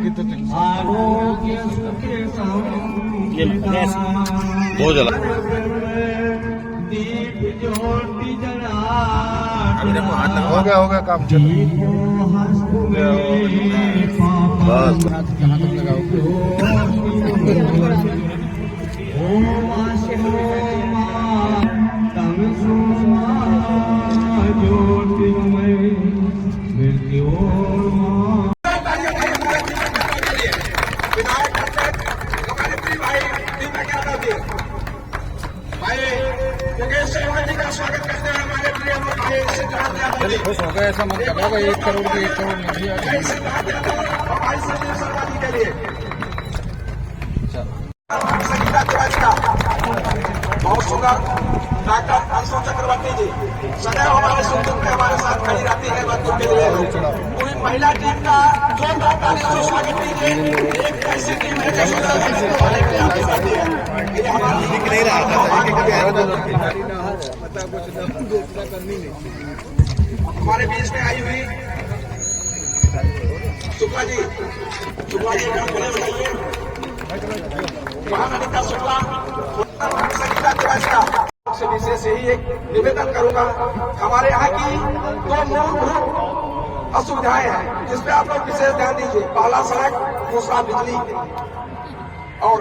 की तो बहुत जला हो गया काम चल बस कहाँ तक स्वागत करते हैं हमारे प्रिय भाई खुश हो गए, ऐसा मन कर रहा है 1 करोड़ के 1 करोड़ नहीं दिया के लिए बहुत सुंदर डॉक्टर अंशु चक्रवर्ती जी सदैव हमारे सुख दुख में हमारे साथ खड़ी रहती है बच्चों के लिए। पूरी महिला टीम का जोरदार तालियों से स्वागत कीजिए। एक ऐसी टीम है हमारे बीच में आई हुई शुक्ला जी का बोले बताइए महाननिता शुक्ला से विशेष यही एक निवेदन करूंगा। हमारे यहाँ की 2 मूलभूत असुविधाएं हैं जिसपे आप लोग विशेष ध्यान दीजिए। पहला सड़क, दूसरा बिजली। और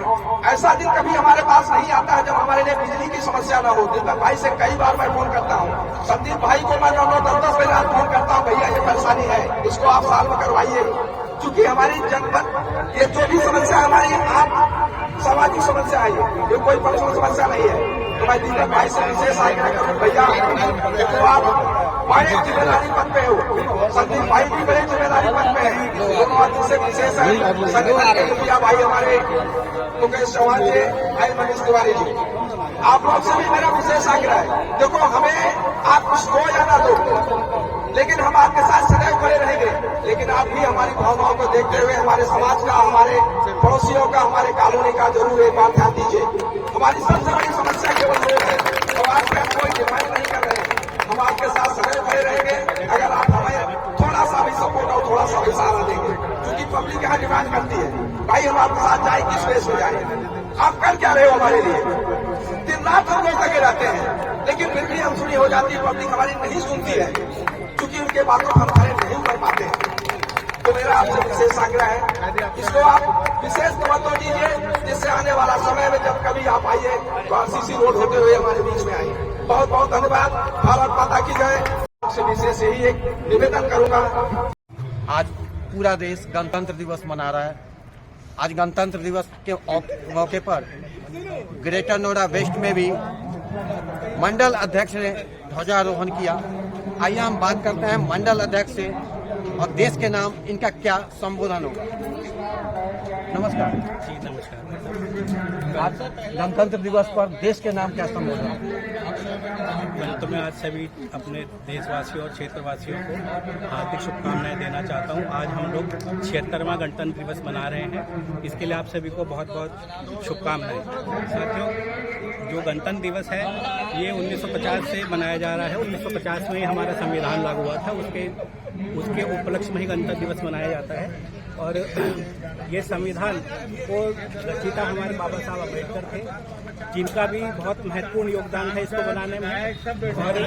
ऐसा दिन कभी हमारे पास नहीं आता है जब हमारे लिए बिजली की समस्या न हो। दीपक भाई से कई बार मैं फोन करता हूँ, संदीप भाई को मैं 9-10 बजे रात फोन करता हूँ, भैया ये परेशानी है, इसको आप साल में करवाइए। क्योंकि हमारी जनपद ये जो भी समस्या हमारी आप सामाजिक समस्या है, ये कोई पर्सनल समस्या नहीं है। तो मैं दीपक भाई से विशेष आग्रह करूँ, भैया तो आप बड़े जिम्मेदारी पद पे हो, संदीप भाई भी बड़े जिम्मेदारी पद पे है, दोनों आदमी से विशेष है। संगठन के मुखिया भाई हमारे मुकेश चौहान जी, भाई मनीष तिवारी जी, आप लोग से भी मेरा विशेष आग्रह है। देखो हमें आप कुछ दो या ना दो, लेकिन हम आपके साथ सदैव खड़े रहेंगे। लेकिन आप भी हमारी भावनाओं को देखते हुए हमारे समाज का, हमारे पड़ोसियों का, हमारे कॉलोनी का जरूर एक बार ध्यान दीजिए। हमारी सबसे बड़ी समस्या केवल लोग है, समाज का कोई डिमांड नहीं कर रहे हैं। हम आपके साथ सदैव खड़े रहेंगे अगर आप हमें थोड़ा सा भी सपोर्ट और थोड़ा सा भी सहारा देंगे। क्योंकि पब्लिक यहाँ डिमांड करती है, भाई हम आपके साथ जाए, किस बेस में जाए, आप कर क्या रहे हो हमारे लिए। दिन रात हम लोग लगे रहते हैं, लेकिन फिर भी अनसुनी हो जाती है, पब्लिक हमारी नहीं सुनती है, क्योंकि उनके बातों पर हमारे नहीं कर पाते हैं। तो मेरा आपसे विशेष आग्रह है, इसको आप विशेष तवज्जो दीजिए, जिससे आने वाला समय में जब कभी आप आइए तो आरसीसी रोड होते हुए हमारे बीच में आइए। बहुत बहुत धन्यवाद। भारत माता की जय। आपसे विशेष यही एक निवेदन करूंगा। आज पूरा देश गणतंत्र दिवस मना रहा है। आज गणतंत्र दिवस के मौके पर ग्रेटर नोएडा वेस्ट में भी मंडल अध्यक्ष ने ध्वजारोहण किया। आइए हम बात करते हैं मंडल अध्यक्ष से और देश के नाम इनका क्या संबोधन होगा। नमस्कार जी, नमस्कार। आज गणतंत्र दिवस पर देश के नाम क्या संबोधन? तो मैं आज सभी अपने देशवासियों और क्षेत्रवासियों को हार्दिक शुभकामनाएं देना चाहता हूं। आज हम लोग 76वां गणतंत्र दिवस मना रहे हैं, इसके लिए आप सभी को बहुत बहुत शुभकामनाएं। साथियों, जो गणतंत्र दिवस है ये 1950 से मनाया जा रहा है। 1950 में ही हमारा संविधान लागू हुआ था, उसके उपलक्ष्य में ही गणतंत्र दिवस मनाया जाता है। और ये संविधान को रचयिता हमारे बाबा साहब अम्बेडकर थे, जिनका भी बहुत महत्वपूर्ण योगदान है इसको बनाने में। और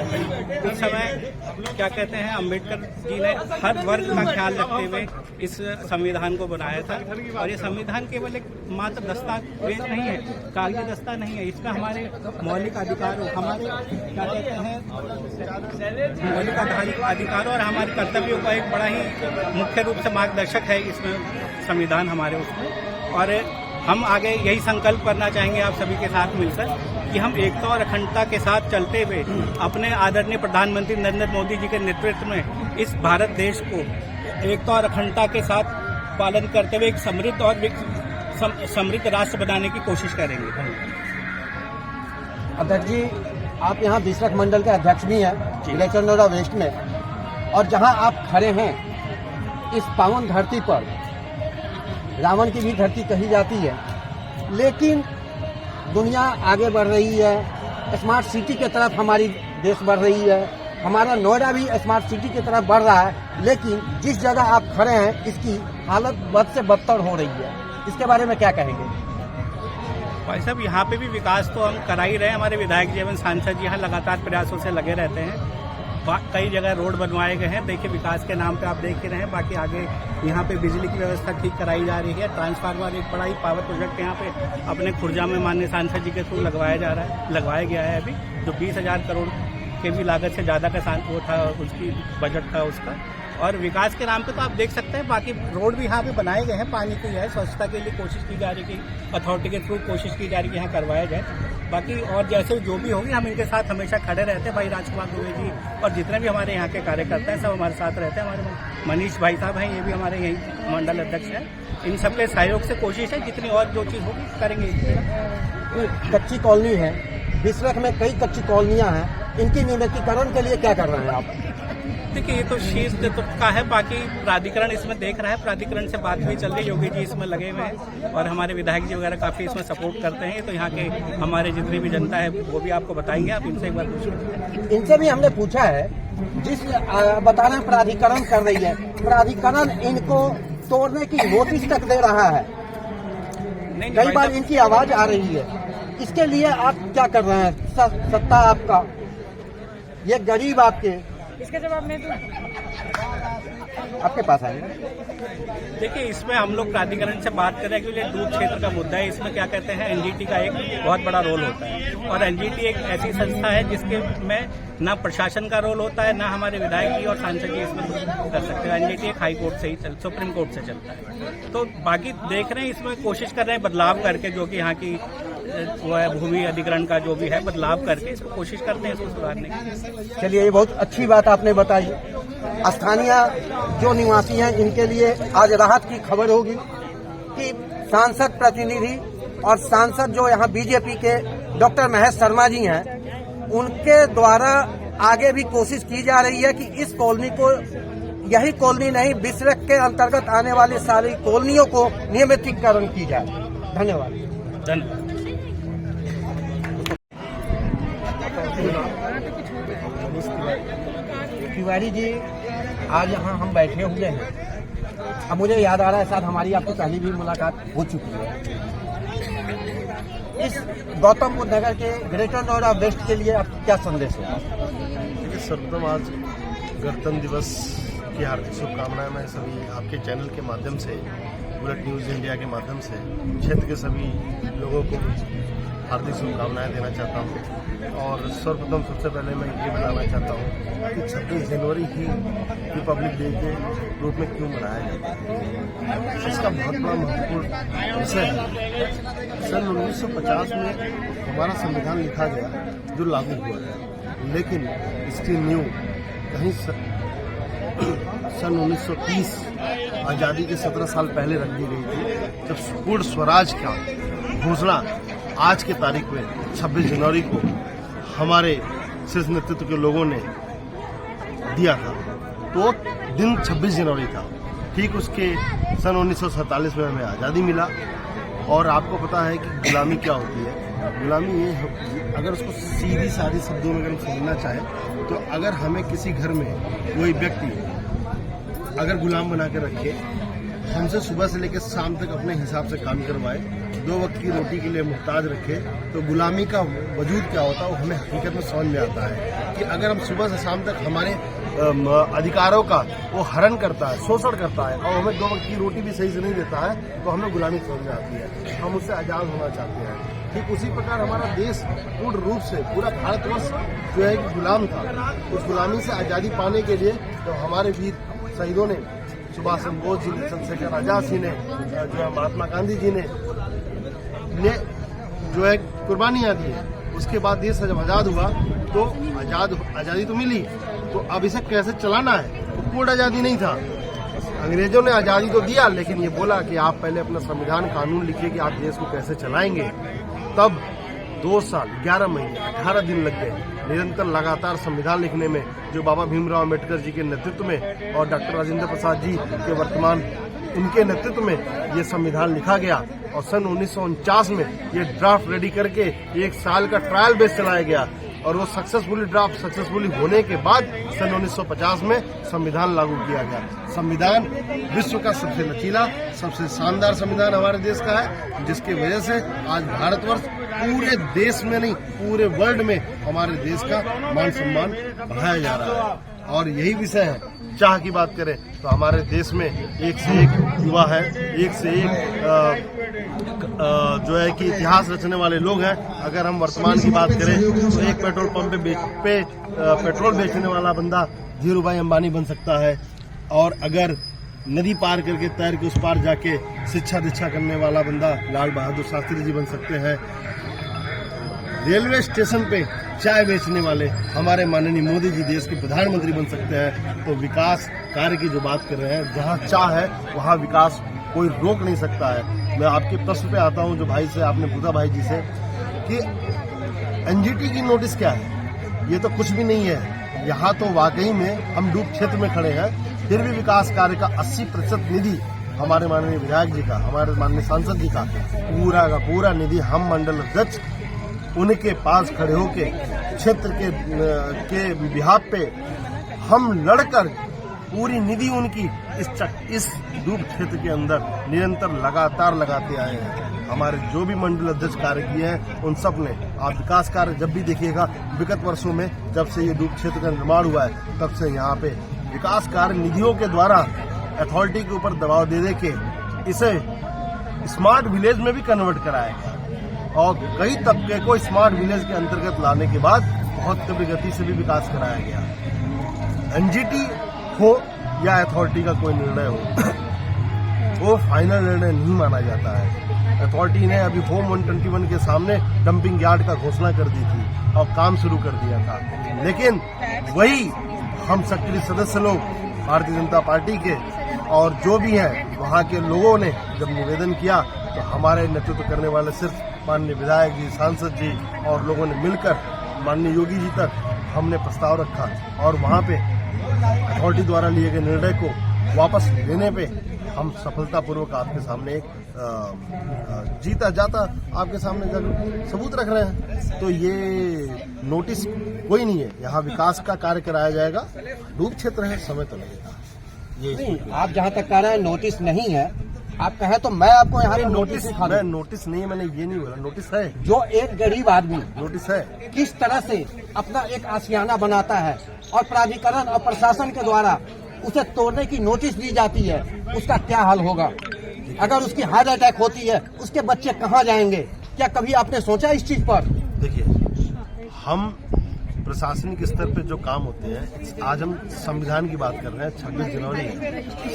उस समय क्या कहते हैं, अम्बेडकर जी ने हर वर्ग का ख्याल रखते हुए इस संविधान को बनाया था। और ये संविधान केवल एक मात्र दस्तावेज नहीं है, कागजी दस्ता नहीं है, इसमें हमारे मौलिक अधिकारों, हमारे क्या कहते हैं मौलिक अधिकारों और हमारे कर्तव्यों का एक बड़ा ही मुख्य रूप से मार्गदर्शक है इसमें संविधान हमारे उसमें। और हम आगे यही संकल्प करना चाहेंगे आप सभी के साथ मिलकर कि हम एकता और अखंडता के साथ चलते हुए अपने आदरणीय प्रधानमंत्री नरेंद्र मोदी जी के नेतृत्व में इस भारत देश को एकता और अखंडता के साथ पालन करते हुए एक समृद्ध और समृद्ध राष्ट्र बनाने की कोशिश करेंगे। अध्यक्ष जी, आप यहाँ बिसरख मंडल के अध्यक्ष भी हैं ग्रेटर नोएडा वेस्ट में, और जहाँ आप खड़े हैं इस पावन धरती पर, रावण की भी धरती कही जाती है, लेकिन दुनिया आगे बढ़ रही है, स्मार्ट सिटी की तरफ हमारी देश बढ़ रही है, हमारा नोएडा भी स्मार्ट सिटी की तरफ बढ़ रहा है, लेकिन जिस जगह आप खड़े हैं इसकी हालत बद से बदतर हो रही है। इसके बारे में क्या कहेंगे? भाई साहब, यहाँ पे भी विकास तो हम करा ही रहे हैं। हमारे विधायक जी एवं सांसद जी यहाँ लगातार प्रयासों से लगे रहते हैं। कई जगह रोड बनवाए गए हैं। देखिए, विकास के नाम पे आप देख ही रहे हैं। बाकी आगे यहाँ पे बिजली की व्यवस्था ठीक कराई जा रही है। ट्रांसफार्मर एक बड़ा ही पावर प्रोजेक्ट यहाँ पे अपने खुर्जा में माननीय सांसद जी के थ्रू लगवाया गया है अभी, जो 20,000 करोड़ के भी लागत से ज़्यादा का वो था, उसकी बजट था उसका। और विकास के नाम पे तो आप देख सकते हैं, बाकी रोड भी यहाँ पे बनाए गए हैं। पानी की है स्वच्छता के लिए कोशिश की जा रही है, अथॉरिटी के थ्रू कोशिश की जा रही है यहाँ करवाया जाए। बाकी और जैसे जो भी होगी हम इनके साथ हमेशा खड़े रहते हैं। भाई राजकुमार दुबे जी और जितने भी हमारे यहाँ के कार्यकर्ता हैं सब हमारे साथ रहते हैं। हमारे मनीष भाई साहब हैं, ये भी हमारे यही मंडल अध्यक्ष हैं। इन सबके सहयोग से कोशिश है, जितनी और जो चीज़ होगी करेंगे। कच्ची कॉलोनी है, बिसरख में कई कच्ची कॉलोनियाँ हैं, इनकी नियमितीकरण के लिए क्या कर रहे हैं आप? देखिए, ये तो शीर्ष का है, बाकी प्राधिकरण इसमें देख रहा है। प्राधिकरण से बात भी चल रही, योगी जी इसमें लगे हुए हैं और हमारे विधायक जी वगैरह काफी इसमें सपोर्ट करते हैं। तो यहाँ के हमारे जितनी भी जनता है वो भी आपको बताएंगे, आप इनसे एक बार पूछिए। इनसे भी हमने पूछा है, जिस बता रहे हैं प्राधिकरण कर रही है, प्राधिकरण इनको तोड़ने की नोटिस तक दे रहा है। कई बार इनकी आवाज आ रही है, इसके लिए आप क्या कर रहे हैं? सत्ता आपका, ये गरीब आपके, इसका जवाब नहीं दूं? आपके पास आएंगे। देखिए, इसमें हम लोग प्राधिकरण से बात करें क्योंकि दूध क्षेत्र का मुद्दा है। इसमें क्या कहते हैं, एनजीटी का एक बहुत बड़ा रोल होता है और एनजीटी एक ऐसी संस्था है जिसके में ना प्रशासन का रोल होता है, ना हमारे विधायक जी और सांसद जी इसमें कर सकते हैं। एनजीटी एक हाई कोर्ट से ही सुप्रीम कोर्ट से चलता है। तो बाकी देख रहे हैं, इसमें कोशिश कर रहे हैं बदलाव करके, जो कि यहाँ की वो है भूमि अधिग्रहण का जो भी है बदलाव करके इसको कोशिश करते हैं इसको सुधारने की। चलिए, ये बहुत अच्छी बात आपने बताई। स्थानीय जो निवासी हैं इनके लिए आज राहत की खबर होगी कि सांसद प्रतिनिधि और सांसद जो यहाँ बीजेपी के डॉक्टर महेश शर्मा जी हैं, उनके द्वारा आगे भी कोशिश की जा रही है कि इस कॉलोनी को, यही कॉलोनी नहीं, बिसरख के अंतर्गत आने वाली सारी कॉलोनियों को नियमितीकरण की जाए। धन्यवाद। तिवारी जी, आज यहाँ हम बैठे हुए हैं। अब मुझे याद आ रहा है, शायद हमारी आपसे पहले भी मुलाकात हो चुकी है। इस गौतम बुद्ध नगर के ग्रेटर नोएडा वेस्ट के लिए आप क्या संदेश है? देखिए, सर्वप्रथम आज गणतंत्र दिवस की हार्दिक शुभकामनाएं मैं सभी आपके चैनल के माध्यम से, बुलेट न्यूज इंडिया के माध्यम से क्षेत्र के सभी लोगों को हार्दिक शुभकामनाएं देना चाहता हूं। और सर्वप्रथम सबसे पहले मैं ये बताना चाहता हूं कि 26 जनवरी ही रिपब्लिक डे के रूप में क्यों मनाया जाता है। इसका बहुत बड़ा महत्वपूर्ण विषय है। सन 1950 में हमारा संविधान लिखा गया जो लागू हुआ है, लेकिन इसकी नींव कहीं सन 1930 आज़ादी के 17 साल पहले रख दी गई थी, जब पूर्ण स्वराज का घोषणा आज के तारीख में 26 जनवरी को हमारे शीर्ष नेतृत्व के लोगों ने दिया था। तो दिन 26 जनवरी था। ठीक उसके सन 1947 में हमें आज़ादी मिला। और आपको पता है कि गुलामी क्या होती है। गुलामी ये, अगर उसको सीधी सादी शब्दों में अगर समझना चाहे तो, अगर हमें किसी घर में कोई व्यक्ति अगर गुलाम बना के रखे, हमसे सुबह से लेकर शाम तक अपने हिसाब से काम करवाए, 2 वक्त की रोटी के लिए मुहताज रखे, तो गुलामी का वजूद क्या होता है वो हमें हकीकत में समझ में आता है कि अगर हम सुबह से शाम तक हमारे अधिकारों का वो हरण करता है, शोषण करता है और हमें 2 वक्त की रोटी भी सही से नहीं देता है, तो हमें गुलामी समझ में आती है। हम उससे आज़ाद होना चाहते हैं। ठीक उसी प्रकार हमारा देश पूर्ण रूप से, पूरा भारतवर्ष जो है कि गुलाम था, उस गुलामी से आज़ादी पाने के लिए तो हमारे वीर शहीदों ने, सुभाष चंद्र बोस जी ने, चंद्रशेखर आजाद जी ने, जो है महात्मा गांधी जी ने जो है कुर्बानियां दी है। उसके बाद देश जब आज़ाद हुआ तो आज़ादी तो मिली, तो अब इसे कैसे चलाना है, तो पूर्ण आज़ादी नहीं था। अंग्रेजों ने आज़ादी तो दिया, लेकिन ये बोला कि आप पहले अपना संविधान कानून लिखिए कि आप देश को कैसे चलाएंगे। तब 2 साल 11 महीने 18 दिन लग गए निरंतर लगातार संविधान लिखने में, जो बाबा भीमराव अम्बेडकर जी के नेतृत्व में और डॉक्टर राजेंद्र प्रसाद जी के वर्तमान उनके नेतृत्व में ये संविधान लिखा गया। और सन 1949 में ये ड्राफ्ट रेडी करके 1 साल का ट्रायल बेस चलाया गया। और वो सक्सेसफुली होने के बाद सन 1950 में संविधान लागू किया गया। संविधान विश्व का सबसे लचीला, सबसे शानदार संविधान हमारे देश का है, जिसकी वजह से आज भारतवर्ष पूरे देश में नहीं पूरे वर्ल्ड में हमारे देश का मान सम्मान बढ़ाया जा रहा है। और यही विषय है। चाह की बात करें तो हमारे देश में एक से एक युवा है, एक से एक जो है कि इतिहास रचने वाले लोग हैं। अगर हम वर्तमान की बात करें तो एक पेट्रोल पंप पे पेट्रोल बेचने वाला बंदा धीरूभाई अंबानी बन सकता है, और अगर नदी पार करके तैर के उस पार जाके शिक्षा दीक्षा करने वाला बंदा लाल बहादुर शास्त्री जी बन सकते हैं। रेलवे स्टेशन पे चाय बेचने वाले हमारे माननीय मोदी जी देश के प्रधानमंत्री बन सकते हैं। तो विकास कार्य की जो बात कर रहे हैं, जहां चाह है वहां विकास कोई रोक नहीं सकता है। मैं आपके प्रश्न पे आता हूं जो भाई से आपने पूछा भाई जी से कि एनजीटी की नोटिस क्या है, ये तो कुछ भी नहीं है। यहाँ तो वाकई में हम डूब क्षेत्र में खड़े हैं, फिर भी विकास कार्य का 80% निधि हमारे माननीय विधायक जी का, हमारे माननीय सांसद जी का पूरा का पूरा निधि हम मंडल अध्यक्ष उनके पास खड़े होके क्षेत्र के बिहाफ पे हम लड़कर पूरी निधि उनकी इस डूब क्षेत्र के अंदर निरंतर लगातार लगाते आए हैं। हमारे जो भी मंडल अध्यक्ष कार्य किए हैं उन सब ने, आप विकास कार्य जब भी देखिएगा विगत वर्षों में जब से ये डूब क्षेत्र का निर्माण हुआ है तब से यहाँ पे विकास कार्य निधियों के द्वारा अथॉरिटी के ऊपर दबाव दे के इसे स्मार्ट विलेज में भी कन्वर्ट कराया गया और कई तबके को स्मार्ट विलेज के अंतर्गत लाने के बाद बहुत तीव्र गति से भी विकास कराया गया। एनजीटी हो या अथॉरिटी का कोई निर्णय हो वो फाइनल निर्णय नहीं माना जाता है। अथॉरिटी ने अभी होम 121 के सामने डंपिंग यार्ड का घोषणा कर दी थी और काम शुरू कर दिया था, लेकिन वही हम सक्रिय सदस्य लोग भारतीय जनता पार्टी के और जो भी हैं वहाँ के लोगों ने जब निवेदन किया तो हमारे नेतृत्व करने वाले सिर्फ माननीय विधायक जी, सांसद जी और लोगों ने मिलकर माननीय योगी जी तक हमने प्रस्ताव रखा और वहाँ पे अथॉरिटी द्वारा लिए गए निर्णय को वापस लेने पे हम सफलतापूर्वक आपके सामने एक जीता जाता आपके सामने सबूत रख रहे हैं। तो ये नोटिस कोई नहीं है, यहाँ विकास का कार्य कराया जाएगा। डूब क्षेत्र है, समय तो लगेगा। ये आप जहाँ तक कह रहे हैं नोटिस नहीं है, आप कहें तो मैं आपको यहाँ नोटिस मैं नोटिस नहीं, मैंने ये नहीं बोला, नोटिस है। जो एक गरीब आदमी नोटिस है किस तरह से अपना एक आशियाना बनाता है और प्राधिकरण और प्रशासन के द्वारा उसे तोड़ने की नोटिस दी जाती है, उसका क्या हाल होगा? अगर उसकी हार्ट अटैक होती है उसके बच्चे कहाँ जाएंगे? क्या कभी आपने सोचा इस चीज पर? देखिए, हम प्रशासनिक स्तर पे जो काम होते हैं, आज हम संविधान की बात कर रहे हैं, 26 जनवरी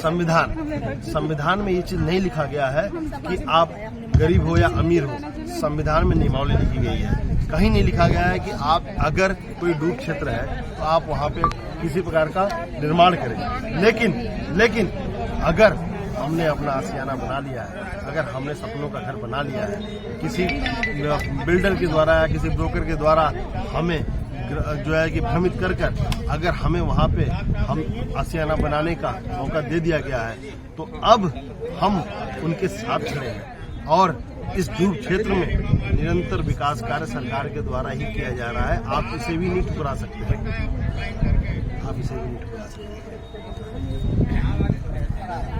संविधान में ये चीज नहीं लिखा गया है कि आप गरीब हो या अमीर हो। संविधान में नियमावली लिखी गई है, कहीं नहीं लिखा गया है कि आप अगर कोई डूब क्षेत्र है तो आप वहाँ पे किसी प्रकार का निर्माण करें। लेकिन अगर हमने अपना आशियाना बना लिया है, अगर हमने सपनों का घर बना लिया है, किसी बिल्डर के द्वारा या किसी ब्रोकर के द्वारा हमें जो है कि भ्रमित कर अगर हमें वहाँ पे हम आशियाना बनाने का मौका दे दिया गया है, तो अब हम उनके साथ खड़े हैं और इस डूब क्षेत्र में निरंतर विकास कार्य सरकार के द्वारा ही किया जा रहा है। आप इसे भी नहीं ठुकरा सकते हैं, आप इसे भी नहीं ठुकरा सकते हैं।